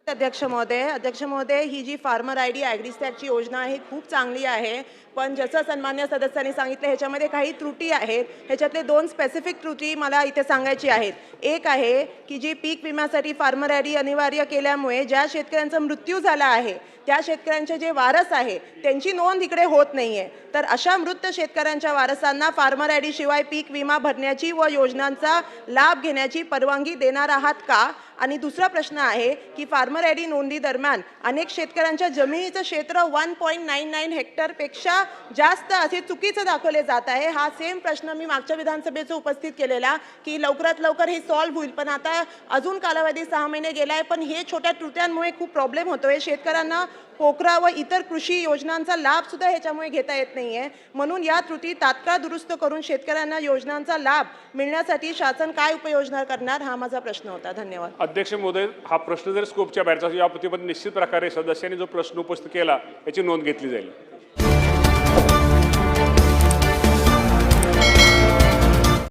अध्यक्ष महोदय, ही जी farmer I D ॲग्रीस्टॅगची योजना आहे खूप चांगली आहे. पण जसं सन्मान्य सदस्यांनी सांगितलं ह्याच्यामध्ये काही त्रुटी आहेत. ह्याच्यातले 2 स्पेसिफिक त्रुटी मला इथे सांगायची आहेत. एक आहे की जी पीक विम्यासाठी फार्मर आय डी अनिवार्य केल्यामुळे ज्या शेतकऱ्यांचा मृत्यू झाला आहे त्या शेतकऱ्यांचे जे वारस आहे त्यांची नोंद इकडे होत नाहीये. तर अशा मृत शेतकऱ्यांच्या वारसांना फार्मर आय डी शिवाय पीक विमा भरण्याची व योजनांचा लाभ घेण्याची परवानगी देणार आहात का? आणि दुसरा प्रश्न आहे की फार्मर आय डी नोंदी दरम्यान अनेक शेतकऱ्यांच्या जमिनीचं क्षेत्र 1.99 हेक्टरपेक्षा जास्त असे चुकीचं दाखवले जात आहे. हा सेम प्रश्न मी मागच्या विधानसभेचा उपस्थित केलेला की लवकरात लवकर हे सॉल्व्ह होईल. पण आता अजून कालावधी 6 महिने गेलाय पण हे छोट्या त्रुट्यांमुळे खूप प्रॉब्लेम होतोय. शेतकऱ्यांना पोकरा व इतर कृषी योजनांचा लाभ सुद्धा ह्याच्यामुळे घेता येत नाहीये. म्हणून या त्रुटी तात्काळ दुरुस्त करून शेतकऱ्यांना योजनांचा लाभ मिळण्यासाठी शासन काय उपाययोजना करणार हा माझा प्रश्न होता. धन्यवाद. अध्यक्ष महोदय, हा प्रश्न जर स्कोपच्या बाहेरचा याप्रती निश्चित प्रकारे सदस्यांनी जो प्रश्न उपस्थित केला याची नोंद घेतली जाईल.